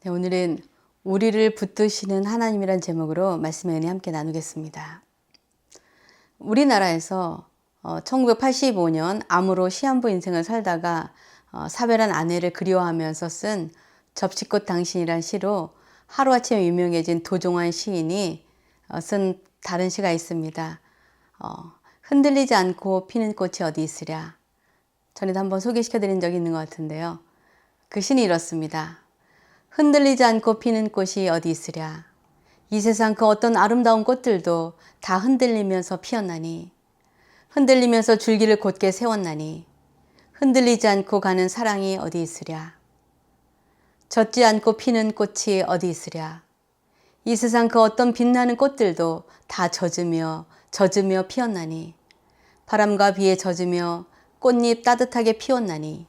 네, 오늘은 우리를 붙드시는 하나님이란 제목으로 말씀의 은혜 함께 나누겠습니다. 우리나라에서 1985년 암으로 시한부 인생을 살다가 사별한 아내를 그리워하면서 쓴 접시꽃 당신이란 시로 하루아침에 유명해진 도종환 시인이 쓴 다른 시가 있습니다. 흔들리지 않고 피는 꽃이 어디 있으랴. 전에도 한번 소개시켜드린 적이 있는 것 같은데요. 그 시는 이렇습니다. 흔들리지 않고 피는 꽃이 어디 있으랴. 이 세상 그 어떤 아름다운 꽃들도 다 흔들리면서 피었나니, 흔들리면서 줄기를 곧게 세웠나니, 흔들리지 않고 가는 사랑이 어디 있으랴. 젖지 않고 피는 꽃이 어디 있으랴. 이 세상 그 어떤 빛나는 꽃들도 다 젖으며 피었나니, 바람과 비에 젖으며 꽃잎 따뜻하게 피웠나니,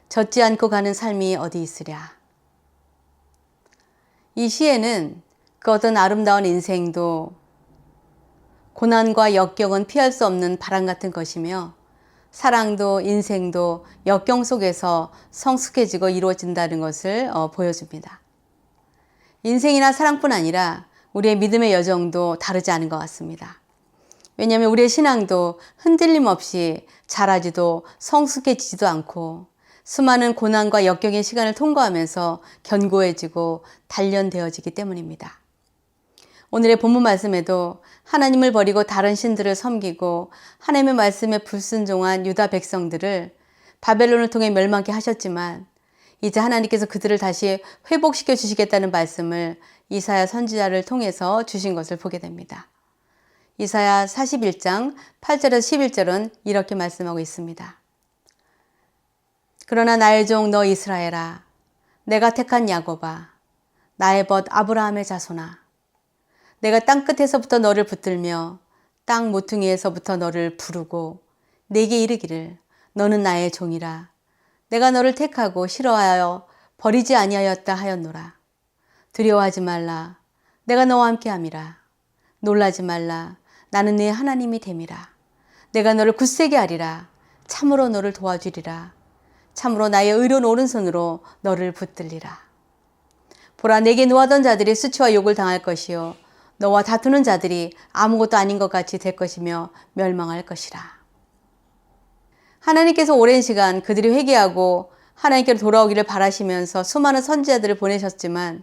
젖지 않고 가는 삶이 어디 있으랴. 이 시에는 그 어떤 아름다운 인생도 고난과 역경은 피할 수 없는 바람 같은 것이며, 사랑도 인생도 역경 속에서 성숙해지고 이루어진다는 것을 보여줍니다. 인생이나 사랑뿐 아니라 우리의 믿음의 여정도 다르지 않은 것 같습니다. 왜냐하면 우리의 신앙도 흔들림 없이 자라지도 성숙해지지도 않고 수많은 고난과 역경의 시간을 통과하면서 견고해지고 단련되어지기 때문입니다. 오늘의 본문 말씀에도 하나님을 버리고 다른 신들을 섬기고 하나님의 말씀에 불순종한 유다 백성들을 바벨론을 통해 멸망케 하셨지만 이제 하나님께서 그들을 다시 회복시켜 주시겠다는 말씀을 이사야 선지자를 통해서 주신 것을 보게 됩니다. 이사야 41장 8절에서 11절은 이렇게 말씀하고 있습니다. 그러나 나의 종 너 이스라엘아, 내가 택한 야곱아, 나의 벗 아브라함의 자손아, 내가 땅끝에서부터 너를 붙들며 땅 모퉁이에서부터 너를 부르고 내게 이르기를 너는 나의 종이라. 내가 너를 택하고 싫어하여 버리지 아니하였다 하였노라. 두려워하지 말라. 내가 너와 함께함이라. 놀라지 말라. 나는 네 하나님이 됨이라. 내가 너를 굳세게 하리라. 참으로 너를 도와주리라. 참으로 나의 의로운 오른손으로 너를 붙들리라. 보라, 내게 노하던 자들이 수치와 욕을 당할 것이요 너와 다투는 자들이 아무것도 아닌 것 같이 될 것이며 멸망할 것이라. 하나님께서 오랜 시간 그들이 회개하고 하나님께로 돌아오기를 바라시면서 수많은 선지자들을 보내셨지만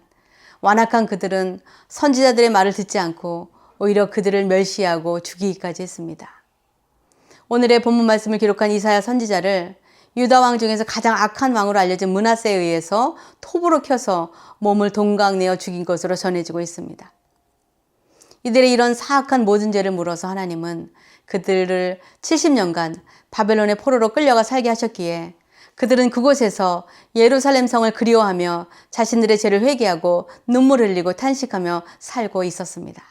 완악한 그들은 선지자들의 말을 듣지 않고 오히려 그들을 멸시하고 죽이기까지 했습니다. 오늘의 본문 말씀을 기록한 이사야 선지자를 유다 왕 중에서 가장 악한 왕으로 알려진 므낫세에 의해서 톱으로 켜서 몸을 동강내어 죽인 것으로 전해지고 있습니다. 이들의 이런 사악한 모든 죄를 물어서 하나님은 그들을 70년간 바벨론의 포로로 끌려가 살게 하셨기에 그들은 그곳에서 예루살렘 성을 그리워하며 자신들의 죄를 회개하고 눈물 흘리고 탄식하며 살고 있었습니다.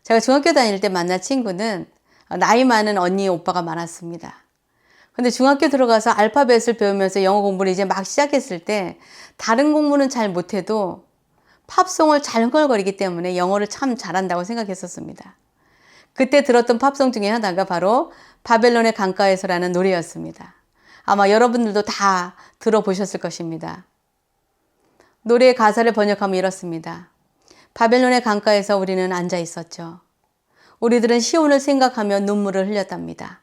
제가 중학교 다닐 때 만난 친구는 나이 많은 언니, 오빠가 많았습니다. 근데 중학교 들어가서 알파벳을 배우면서 영어 공부를 이제 막 시작했을 때 다른 공부는 잘 못해도 팝송을 잘 흥얼거리기 때문에 영어를 참 잘한다고 생각했었습니다. 그때 들었던 팝송 중에 하나가 바로 바벨론의 강가에서라는 노래였습니다. 아마 여러분들도 다 들어보셨을 것입니다. 노래의 가사를 번역하면 이렇습니다. 바벨론의 강가에서 우리는 앉아 있었죠. 우리들은 시온을 생각하며 눈물을 흘렸답니다.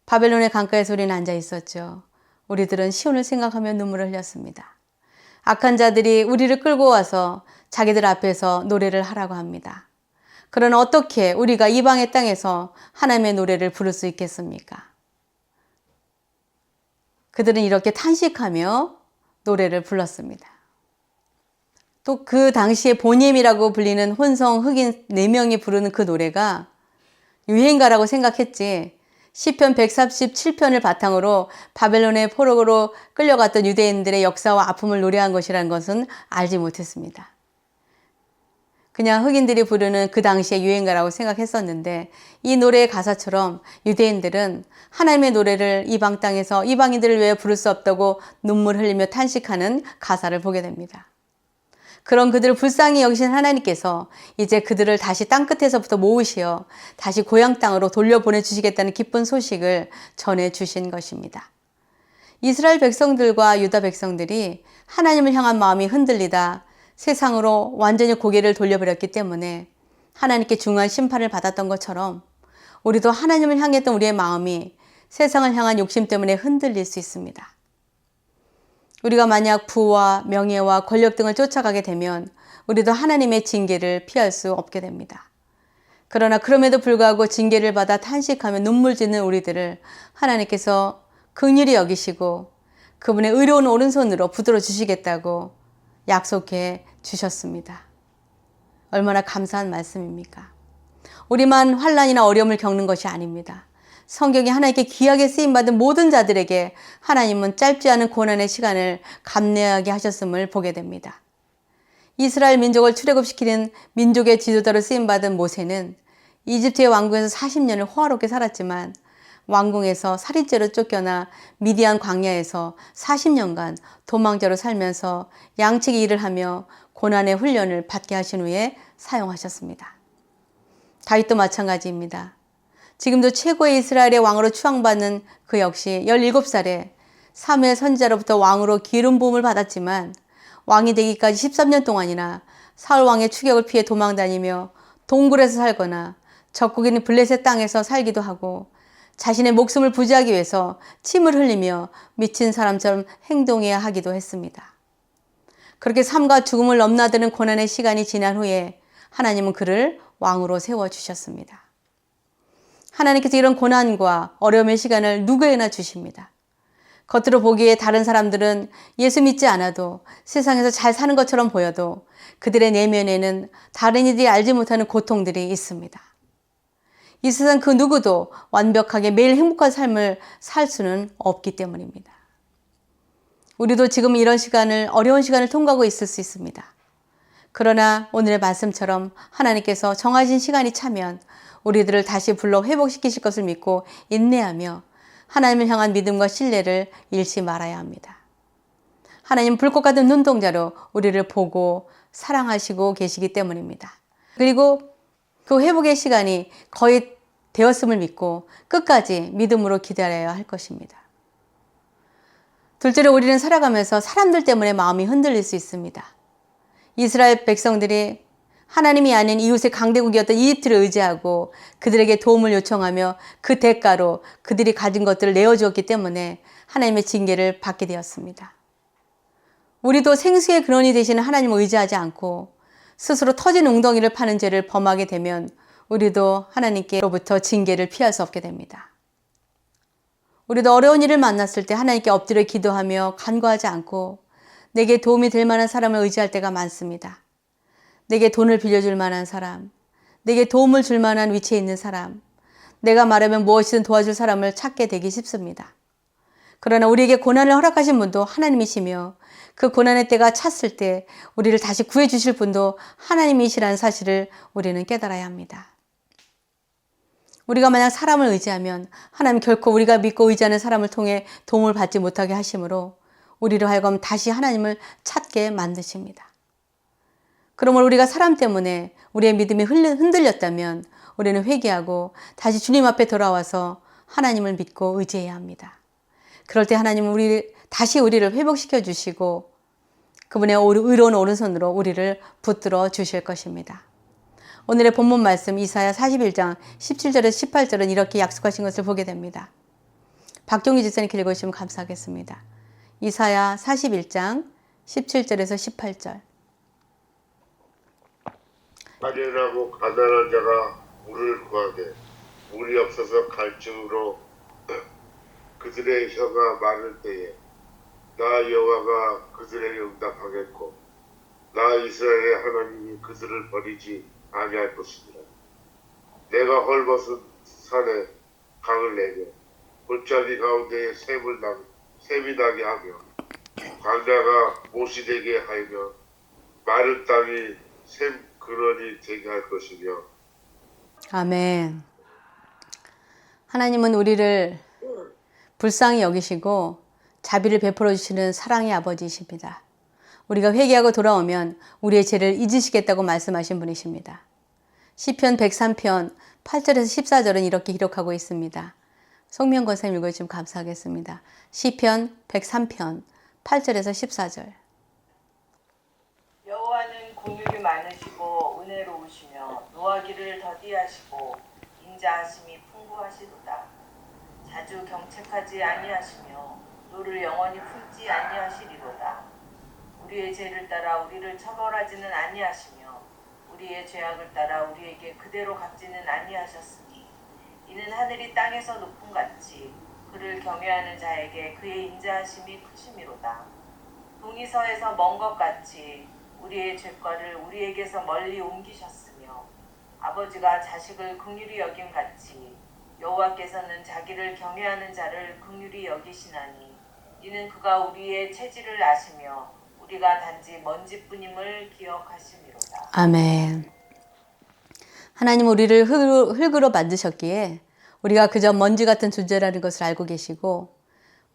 바벨론의 강가에서 우리는 앉아 있었죠. 우리들은 시온을 생각하며 눈물을 흘렸습니다. 악한 자들이 우리를 끌고 와서 자기들 앞에서 노래를 하라고 합니다. 그러나 어떻게 우리가 이방의 땅에서 하나님의 노래를 부를 수 있겠습니까? 그들은 이렇게 탄식하며 노래를 불렀습니다. 또 그 당시에 보넴이라고 불리는 혼성 흑인 4명이 부르는 그 노래가 유행가라고 생각했지 시편 137편을 바탕으로 바벨론의 포로로 끌려갔던 유대인들의 역사와 아픔을 노래한 것이라는 것은 알지 못했습니다. 그냥 흑인들이 부르는 그 당시의 유행가라고 생각했었는데 이 노래의 가사처럼 유대인들은 하나님의 노래를 이방 땅에서 이방인들을 위해 부를 수 없다고 눈물 흘리며 탄식하는 가사를 보게 됩니다. 그런 그들을 불쌍히 여기신 하나님께서 이제 그들을 다시 땅끝에서부터 모으시어 다시 고향 땅으로 돌려보내주시겠다는 기쁜 소식을 전해주신 것입니다. 이스라엘 백성들과 유다 백성들이 하나님을 향한 마음이 흔들리다 세상으로 완전히 고개를 돌려버렸기 때문에 하나님께 중요한 심판을 받았던 것처럼 우리도 하나님을 향했던 우리의 마음이 세상을 향한 욕심 때문에 흔들릴 수 있습니다. 우리가 만약 부와 명예와 권력 등을 쫓아가게 되면 우리도 하나님의 징계를 피할 수 없게 됩니다. 그러나 그럼에도 불구하고 징계를 받아 탄식하며 눈물 짓는 우리들을 하나님께서 긍휼히 여기시고 그분의 의로운 오른손으로 붙들어 주시겠다고 약속해 주셨습니다. 얼마나 감사한 말씀입니까? 우리만 환난이나 어려움을 겪는 것이 아닙니다. 성경에 하나님께 귀하게 쓰임받은 모든 자들에게 하나님은 짧지 않은 고난의 시간을 감내하게 하셨음을 보게 됩니다. 이스라엘 민족을 출애굽시키는 민족의 지도자로 쓰임받은 모세는 이집트의 왕궁에서 40년을 호화롭게 살았지만 왕궁에서 살인죄로 쫓겨나 미디안 광야에서 40년간 도망자로 살면서 양치기 일을 하며 고난의 훈련을 받게 하신 후에 사용하셨습니다. 다윗도 마찬가지입니다. 지금도 최고의 이스라엘의 왕으로 추앙받는 그 역시 17살에 사무엘 선지자로부터 왕으로 기름 부음을 받았지만 왕이 되기까지 13년 동안이나 사울 왕의 추격을 피해 도망다니며 동굴에서 살거나 적국인 블레셋 땅에서 살기도 하고 자신의 목숨을 부지하기 위해서 침을 흘리며 미친 사람처럼 행동해야 하기도 했습니다. 그렇게 삶과 죽음을 넘나드는 고난의 시간이 지난 후에 하나님은 그를 왕으로 세워주셨습니다. 하나님께서 이런 고난과 어려움의 시간을 누구에게나 주십니다. 겉으로 보기에 다른 사람들은 예수 믿지 않아도 세상에서 잘 사는 것처럼 보여도 그들의 내면에는 다른 이들이 알지 못하는 고통들이 있습니다. 이 세상 그 누구도 완벽하게 매일 행복한 삶을 살 수는 없기 때문입니다. 우리도 지금 이런 시간을, 어려운 시간을 통과하고 있을 수 있습니다. 그러나 오늘의 말씀처럼 하나님께서 정하신 시간이 차면 우리들을 다시 불러 회복시키실 것을 믿고 인내하며 하나님을 향한 믿음과 신뢰를 잃지 말아야 합니다. 하나님 불꽃 같은 눈동자로 우리를 보고 사랑하시고 계시기 때문입니다. 그리고 그 회복의 시간이 거의 되었음을 믿고 끝까지 믿음으로 기다려야 할 것입니다. 둘째로 우리는 살아가면서 사람들 때문에 마음이 흔들릴 수 있습니다. 이스라엘 백성들이 하나님이 아닌 이웃의 강대국이었던 이집트를 의지하고 그들에게 도움을 요청하며 그 대가로 그들이 가진 것들을 내어주었기 때문에 하나님의 징계를 받게 되었습니다. 우리도 생수의 근원이 되시는 하나님을 의지하지 않고 스스로 터진 웅덩이를 파는 죄를 범하게 되면 우리도 하나님께로부터 징계를 피할 수 없게 됩니다. 우리도 어려운 일을 만났을 때 하나님께 엎드려 기도하며 간구하지 않고 내게 도움이 될 만한 사람을 의지할 때가 많습니다. 내게 돈을 빌려줄 만한 사람, 내게 도움을 줄 만한 위치에 있는 사람, 내가 말하면 무엇이든 도와줄 사람을 찾게 되기 쉽습니다. 그러나 우리에게 고난을 허락하신 분도 하나님이시며 그 고난의 때가 찼을 때 우리를 다시 구해주실 분도 하나님이시라는 사실을 우리는 깨달아야 합니다. 우리가 만약 사람을 의지하면 하나님 결코 우리가 믿고 의지하는 사람을 통해 도움을 받지 못하게 하시므로 우리로 하여금 다시 하나님을 찾게 만드십니다. 그러므로 우리가 사람 때문에 우리의 믿음이 흔들렸다면 우리는 회개하고 다시 주님 앞에 돌아와서 하나님을 믿고 의지해야 합니다. 그럴 때 하나님은 다시 우리를 회복시켜 주시고 그분의 의로운 오른손으로 우리를 붙들어 주실 것입니다. 오늘의 본문 말씀 이사야 41장 17절에서 18절은 이렇게 약속하신 것을 보게 됩니다. 박종희 집사님께 읽어주시면 감사하겠습니다. 이사야 41장 17절에서 18절. 가련하고 가난한 자가 물을 구하되 물이 없어서 갈증으로 그들의 혀가 마를 때에 나 여호와가 그들에게 응답하겠고 나 이스라엘의 하나님이 그들을 버리지 아니할 것이니라. 내가 헐벗은 산에 강을 내며 골짜기 가운데에 샘이 나게 하며 광야가 못이 되게 하며 마른 땅이 샘 근원이 되게 할 것이며. 아멘. 하나님은 우리를 불쌍히 여기시고 자비를 베풀어 주시는 사랑의 아버지이십니다. 우리가 회개하고 돌아오면 우리의 죄를 잊으시겠다고 말씀하신 분이십니다. 시편 103편 8절에서 14절은 이렇게 기록하고 있습니다. 송미영 권사님 읽어주시면 감사하겠습니다. 시편 103편 8절에서 14절. 여호와는 공율이 많으시고 은혜로우시며 노하기를 더디하시고 인자하심이 풍부하시도다. 자주 경책하지 아니하시며 노를 영원히 품지 아니하시리로다. 우리의 죄를 따라 우리를 처벌하지는 아니하시며 우리의 죄악을 따라 우리에게 그대로 갚지는 아니하셨으니 이는 하늘이 땅에서 높음같이 그를 경외하는 자에게 그의 인자하심이 크심이로다. 동이 서에서 먼 것 같이 우리의 죄과를 우리에게서 멀리 옮기셨으며 아버지가 자식을 긍휼히 여김같이 여호와께서는 자기를 경외하는 자를 긍휼히 여기시나니 이는 그가 우리의 체질을 아시며 우리가 단지 먼지뿐임을 기억하심이로다. 아멘. 하나님 우리를 흙으로 만드셨기에 우리가 그저 먼지 같은 존재라는 것을 알고 계시고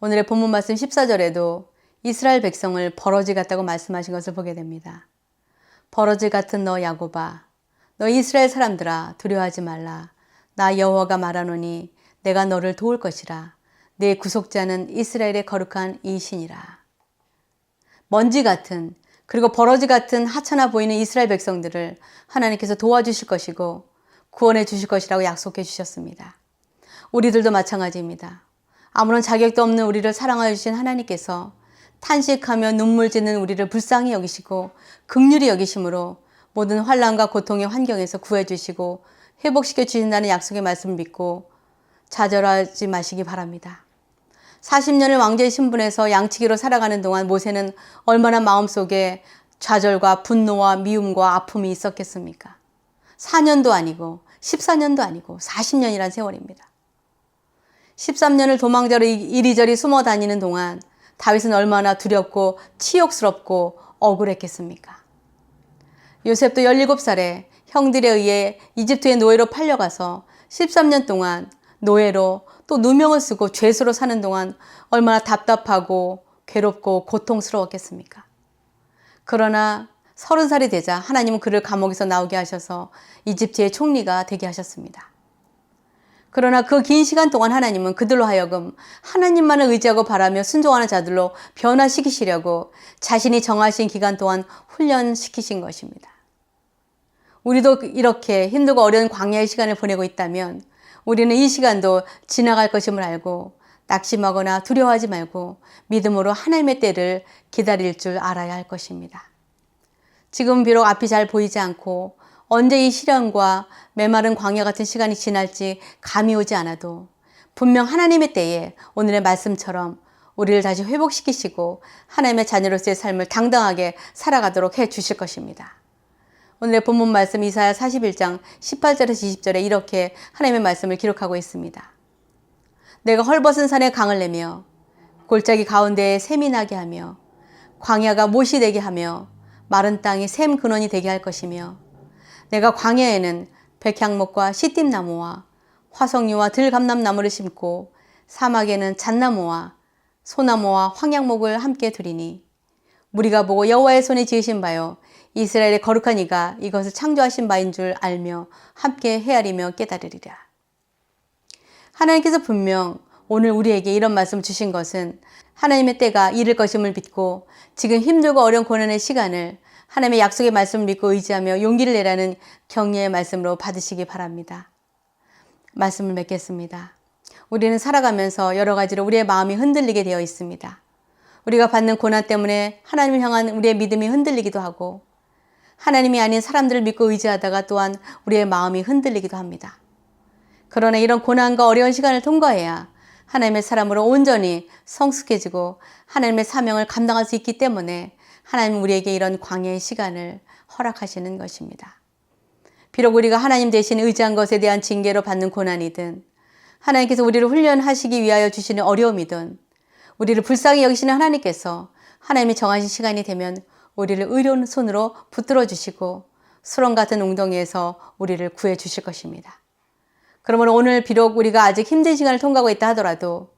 오늘의 본문 말씀 14절에도 이스라엘 백성을 버러지 같다고 말씀하신 것을 보게 됩니다. 버러지 같은 너 야곱아, 너 이스라엘 사람들아 두려워하지 말라. 나 여호와가 말하노니 내가 너를 도울 것이라. 내 구속자는 이스라엘의 거룩한 이 신이라. 먼지 같은 그리고 버러지 같은 하찮아 보이는 이스라엘 백성들을 하나님께서 도와주실 것이고 구원해 주실 것이라고 약속해 주셨습니다. 우리들도 마찬가지입니다. 아무런 자격도 없는 우리를 사랑하여 주신 하나님께서 탄식하며 눈물 짓는 우리를 불쌍히 여기시고 긍휼히 여기심으로 모든 환난과 고통의 환경에서 구해 주시고 회복시켜 주신다는 약속의 말씀을 믿고 좌절하지 마시기 바랍니다. 40년을 왕제의 신분에서 양치기로 살아가는 동안 모세는 얼마나 마음속에 좌절과 분노와 미움과 아픔이 있었겠습니까? 4년도 아니고 14년도 아니고 40년이란 세월입니다. 13년을 도망자로 이리저리 숨어 다니는 동안 다윗은 얼마나 두렵고 치욕스럽고 억울했겠습니까? 요셉도 17살에 형들에 의해 이집트의 노예로 팔려가서 13년 동안 노예로 또 누명을 쓰고 죄수로 사는 동안 얼마나 답답하고 괴롭고 고통스러웠겠습니까? 그러나 30살이 되자 하나님은 그를 감옥에서 나오게 하셔서 이집트의 총리가 되게 하셨습니다. 그러나 그 긴 시간 동안 하나님은 그들로 하여금 하나님만을 의지하고 바라며 순종하는 자들로 변화시키시려고 자신이 정하신 기간 동안 훈련시키신 것입니다. 우리도 이렇게 힘들고 어려운 광야의 시간을 보내고 있다면 우리는 이 시간도 지나갈 것임을 알고 낙심하거나 두려워하지 말고 믿음으로 하나님의 때를 기다릴 줄 알아야 할 것입니다. 지금 비록 앞이 잘 보이지 않고 언제 이 시련과 메마른 광야 같은 시간이 지날지 감이 오지 않아도 분명 하나님의 때에 오늘의 말씀처럼 우리를 다시 회복시키시고 하나님의 자녀로서의 삶을 당당하게 살아가도록 해 주실 것입니다. 오늘의 본문 말씀 이사야 41장 18절에서 20절에 이렇게 하나님의 말씀을 기록하고 있습니다. 내가 헐벗은 산에 강을 내며 골짜기 가운데에 샘이 나게 하며 광야가 못이 되게 하며 마른 땅이 샘 근원이 되게 할 것이며 내가 광야에는 백향목과 시띠나무와 화석류와 들감람나무를 심고 사막에는 잣나무와 소나무와 황양목을 함께 두리니 무리가 보고 여호와의 손에 지으신 바요 이스라엘의 거룩한 이가 이것을 창조하신 바인 줄 알며 함께 헤아리며 깨달으리라. 하나님께서 분명 오늘 우리에게 이런 말씀 주신 것은 하나님의 때가 이를 것임을 믿고 지금 힘들고 어려운 고난의 시간을 하나님의 약속의 말씀을 믿고 의지하며 용기를 내라는 격려의 말씀으로 받으시기 바랍니다. 말씀을 맺겠습니다. 우리는 살아가면서 여러 가지로 우리의 마음이 흔들리게 되어 있습니다. 우리가 받는 고난 때문에 하나님을 향한 우리의 믿음이 흔들리기도 하고 하나님이 아닌 사람들을 믿고 의지하다가 또한 우리의 마음이 흔들리기도 합니다. 그러나 이런 고난과 어려운 시간을 통과해야 하나님의 사람으로 온전히 성숙해지고 하나님의 사명을 감당할 수 있기 때문에 하나님은 우리에게 이런 광야의 시간을 허락하시는 것입니다. 비록 우리가 하나님 대신 의지한 것에 대한 징계로 받는 고난이든 하나님께서 우리를 훈련하시기 위하여 주시는 어려움이든 우리를 불쌍히 여기시는 하나님께서 하나님이 정하신 시간이 되면 우리를 의로운 손으로 붙들어 주시고 수렁 같은 웅덩이에서 우리를 구해 주실 것입니다. 그러므로 오늘 비록 우리가 아직 힘든 시간을 통과하고 있다 하더라도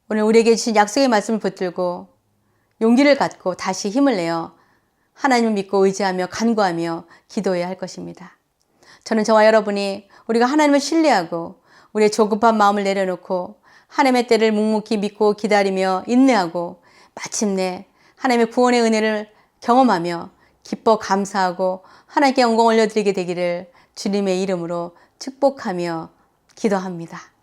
오늘 우리에게 주신 약속의 말씀을 붙들고 용기를 갖고 다시 힘을 내어 하나님을 믿고 의지하며 간구하며 기도해야 할 것입니다. 저는 저와 여러분이 우리가 하나님을 신뢰하고 우리의 조급한 마음을 내려놓고 하나님의 때를 묵묵히 믿고 기다리며 인내하고 마침내 하나님의 구원의 은혜를 경험하며 기뻐 감사하고 하나님께 영광 올려드리게 되기를 주님의 이름으로 축복하며 기도합니다.